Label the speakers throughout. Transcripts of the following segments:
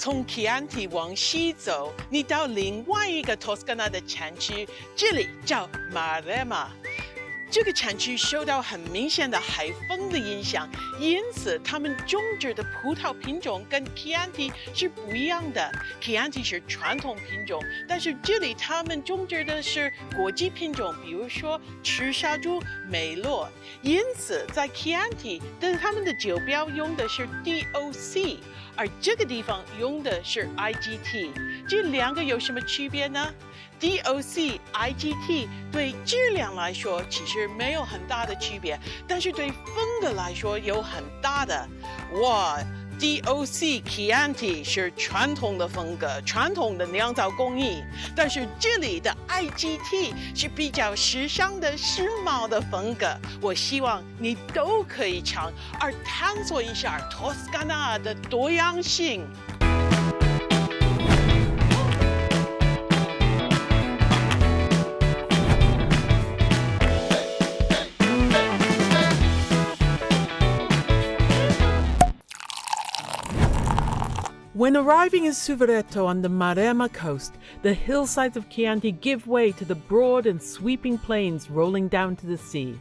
Speaker 1: 从 Chianti 往西走，你到另外一个 Toscana 的产区，这里叫 Maremma。这个产区受到很明显的海风的影响，因此他们种植的葡萄品种跟 Chianti 是不一样的。Chianti 是传统品种，但是这里他们种植的是国际品种，比如说赤沙珠、梅洛。因此，在 Chianti 他们的酒标用的是 DOC， 而这个地方用的是 IGT。这两个有什么区别呢？DOC、IGT 对质量来说其实没有很大的区别，但是对风格来说有很大的。哇 ，DOC Chianti 是传统的风格，传统的酿造工艺，但是这里的 IGT 是比较时尚的、时髦的风格。我希望你都可以尝，而探索一下 Toscana 的多样性。When arriving in Suvereto on the Maremma coast, the hillsides of Chianti give way to the broad and sweeping plains rolling down to the sea.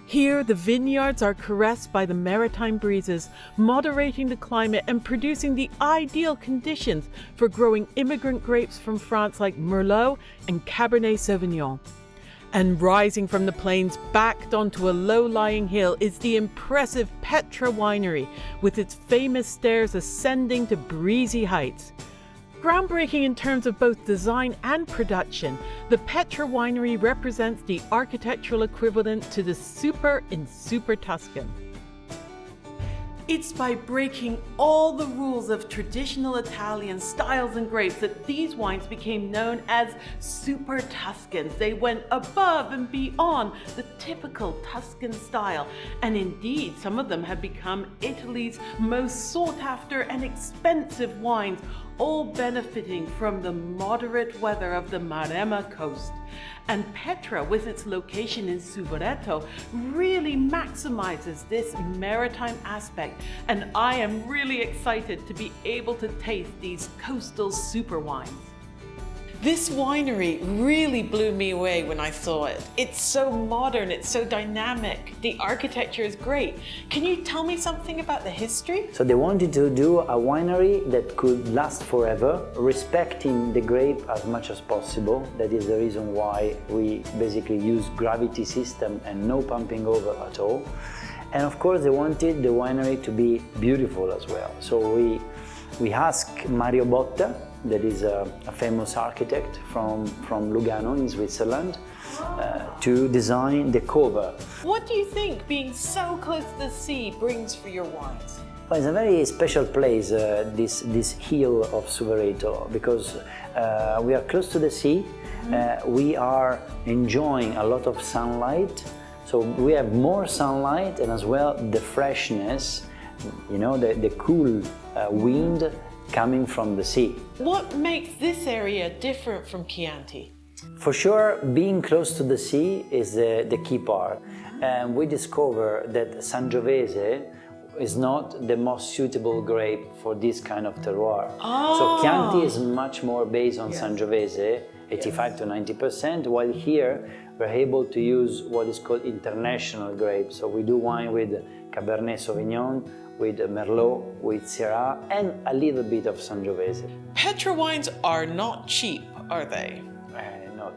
Speaker 1: Here, the vineyards are caressed by the maritime breezes, moderating the climate and producing the ideal conditions for growing immigrant grapes from France like Merlot and Cabernet Sauvignon. And rising from the plains backed onto a low-lying hill is the impressive Petra Winery, with its famous stairs ascending to breezy heights. Groundbreaking in terms of both design and production, the Petra Winery represents the architectural equivalent to the super in Super Tuscan. It's by breaking all the rules of traditional Italian styles and grapes that these wines became known as Super Tuscans. They went above and beyond the typical Tuscan style, and indeed some of them have become Italy's most sought after and expensive wines, all benefiting from the moderate weather of the Maremma coast. And Petra, with its location in Suvereto, really maximizes this maritime aspect, and I am really excited to be able to taste these coastal super wines. This winery really blew me away when I saw it. It's so modern, it's so dynamic. The architecture is great. Can you tell me something about the history?
Speaker 2: So they wanted to do a winery that could last forever, respecting the grape as much as possible. That is the reason why we basically use gravity system and no pumping over at all. And of course they wanted the winery to be beautiful as well. So we asked Mario Botta, that is a famous architect from Lugano in Switzerland, to design the cover.
Speaker 1: What do you think being so close to the sea brings for your wines?
Speaker 2: Well, it's a very special place, this hill of Suvereto, because we are close to the sea. We are enjoying a lot of sunlight, so we have more sunlight and as well the freshness, you know, the cool wind coming from the sea.
Speaker 1: What makes this area different from Chianti?
Speaker 2: For sure, being close to the sea is the key part. And we discovered that Sangiovese is not the most suitable grape for this kind of terroir. So Chianti is much more based on Sangiovese, 85 to 90%, while here we're able to use what is called international grapes. So we do wine with Cabernet Sauvignon, with Merlot, with Syrah, and a little bit of Sangiovese.
Speaker 1: Petra wines are not cheap, are they?
Speaker 2: Not.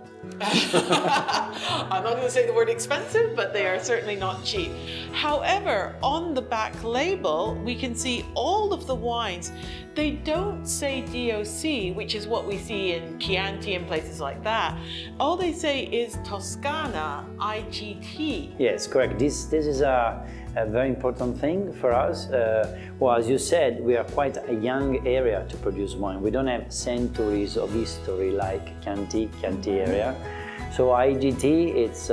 Speaker 1: I'm not going to say the word expensive, but they are certainly not cheap. However, on the back label, we can see all of the wines. They don't say DOC, which is what we see in Chianti and places like that. All they say is Toscana IGT.
Speaker 2: Yes, correct. This is a very important thing for us. Well, as you said, we are quite a young area to produce wine. We don't have centuries of history like Chianti area. So IGT, it's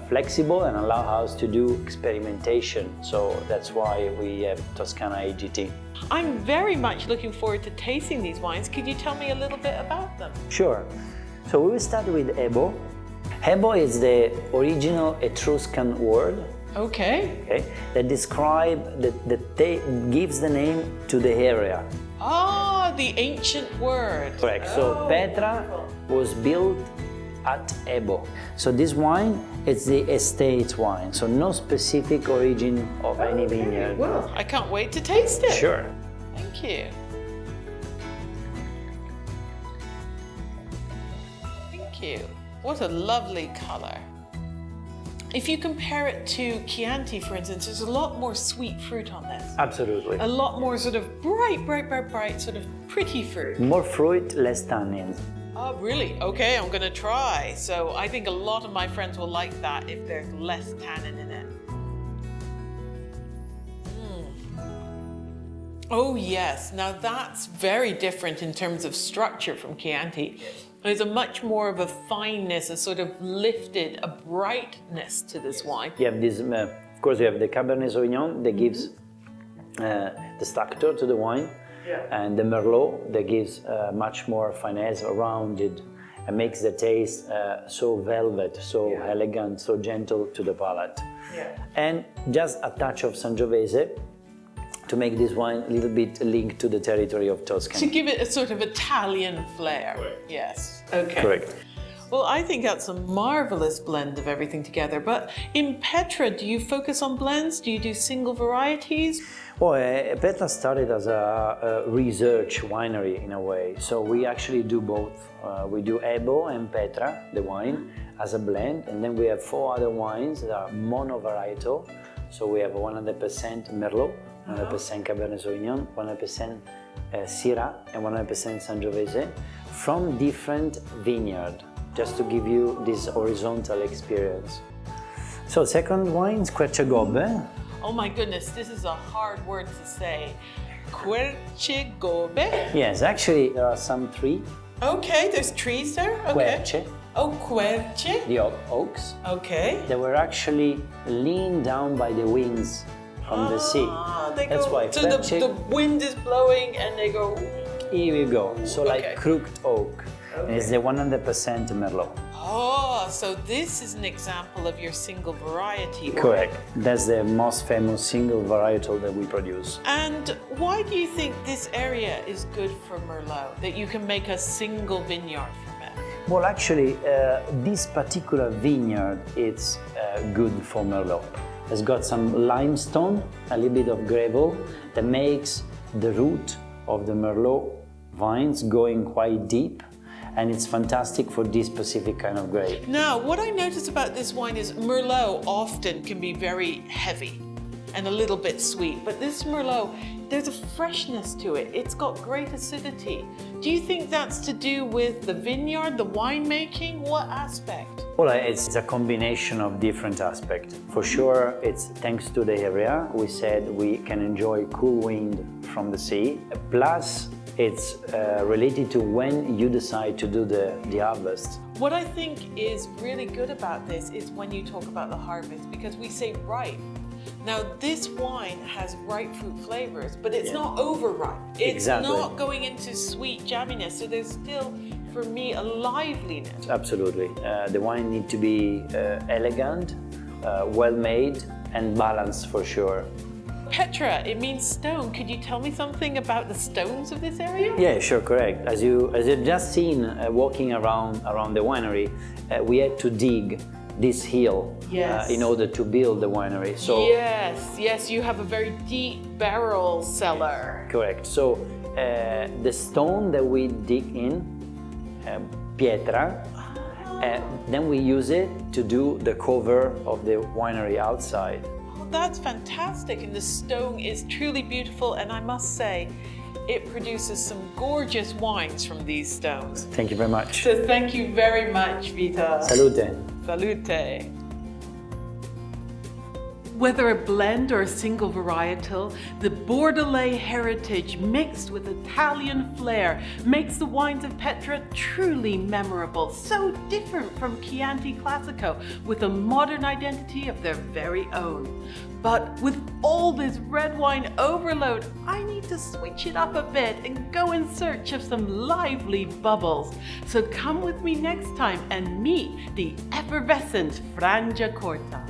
Speaker 2: flexible and allow us to do experimentation. So that's why we have Toscana IGT.
Speaker 1: I'm very much looking forward to tasting these wines. Could you tell me a little bit about them?
Speaker 2: Sure. So we will start with Ebo. Ebo is the original Etruscan word.
Speaker 1: Okay.
Speaker 2: That describe that gives the name to the area.
Speaker 1: Oh, the ancient word.
Speaker 2: Correct. So Petra was built at Ebo. So this wine, it's the estate wine. So no specific origin of any vineyard.
Speaker 1: Well, I can't wait to taste it.
Speaker 2: Sure.
Speaker 1: Thank you. Thank you. What a lovely color. If you compare it to Chianti, for instance, there's a lot more sweet fruit on this.
Speaker 2: Absolutely.
Speaker 1: A lot more sort of bright, sort of pretty fruit.
Speaker 2: More fruit, less tannins.
Speaker 1: Oh, really? Okay, I'm gonna try. So I think a lot of my friends will like that if there's less tannin in it. Oh yes, now that's very different in terms of structure from Chianti. There's a much more of a fineness, a sort of lifted, a brightness to this wine.
Speaker 2: You have this, of course, you have the Cabernet Sauvignon that gives the structure to the wine, and the Merlot that gives much more finesse, rounded, and makes the taste so velvet, so elegant, so gentle to the palate. And just a touch of Sangiovese to make this wine a little bit linked to the territory of Tuscany.
Speaker 1: To give it a sort of Italian flair.
Speaker 3: Correct.
Speaker 1: Yes. Okay.
Speaker 2: Correct.
Speaker 1: Well, I think that's a marvelous blend of everything together. But in Petra, do you focus on blends? Do you do single varieties?
Speaker 2: Well, Petra started as a research winery in a way. So we actually do both. We do Ebo and Petra, the wine, as a blend. And then we have 4 other wines that are monovarietal. So we have 100% Merlot, 100% Cabernet Sauvignon, 100% Syrah, and 100% Sangiovese from different vineyards, just to give you this horizontal experience. So second wine, Quercegobe.
Speaker 1: Oh my goodness, this is a hard word to say. Quercegobe?
Speaker 2: Yes, actually there are some 3.
Speaker 1: Okay, there's trees there? Okay.
Speaker 2: Querce,
Speaker 1: Oh, querce?
Speaker 2: the oaks.
Speaker 1: Okay.
Speaker 2: They were actually leaned down by the winds from the sea.
Speaker 1: They
Speaker 2: That's
Speaker 1: go,
Speaker 2: why
Speaker 1: so
Speaker 2: Querce,
Speaker 1: the wind is blowing and they go...
Speaker 2: here you go. So like
Speaker 1: Okay.
Speaker 2: crooked oak. And it's the 100% Merlot.
Speaker 1: Oh, so this is an example of your single variety.
Speaker 2: Correct. That's the most famous single varietal that we produce.
Speaker 1: And why do you think this area is good for Merlot? That you can make a single vineyard from it?
Speaker 2: Well, actually, this particular vineyard is good for Merlot. It's got some limestone, a little bit of gravel that makes the root of the Merlot vines going quite deep, and it's fantastic for this specific kind of grape.
Speaker 1: Now, what I notice about this wine is Merlot often can be very heavy and a little bit sweet, but this Merlot, there's a freshness to it. It's got great acidity. Do you think that's to do with the vineyard, the winemaking? What aspect?
Speaker 2: Well, it's a combination of different aspects. For sure, it's thanks to the area. We said we can enjoy cool wind from the sea. Plus, it's related to when you decide to do the harvest.
Speaker 1: What I think is really good about this is when you talk about the harvest, because we say ripe. Now, this wine has ripe fruit flavors, but it's not overripe. It's
Speaker 2: Exactly.
Speaker 1: not going into sweet jamminess, so there's still, for me, a liveliness.
Speaker 2: Absolutely. The wine needs to be elegant, well made, and balanced for sure.
Speaker 1: Petra, it means stone. Could you tell me something about the stones of this area?
Speaker 2: Yeah, sure, correct. As you've just seen walking around the winery, we had to dig this hill in order to build the winery. So
Speaker 1: Yes, you have a very deep barrel cellar.
Speaker 2: correct. So the stone that we dig in, pietra, then we use it to do the cover of the winery outside.
Speaker 1: Oh, that's fantastic, and the stone is truly beautiful, and I must say, it produces some gorgeous wines from these stones.
Speaker 2: Thank you very much.
Speaker 1: So thank you very much, Vita.
Speaker 2: Salute.
Speaker 1: Salute. Whether a blend or a single varietal, the Bordelais heritage mixed with Italian flair makes the wines of Petra truly memorable, so different from Chianti Classico, with a modern identity of their very own. But with all this red wine overload, I need to switch it up a bit and go in search of some lively bubbles. So come with me next time and meet the effervescent Frangiacorta.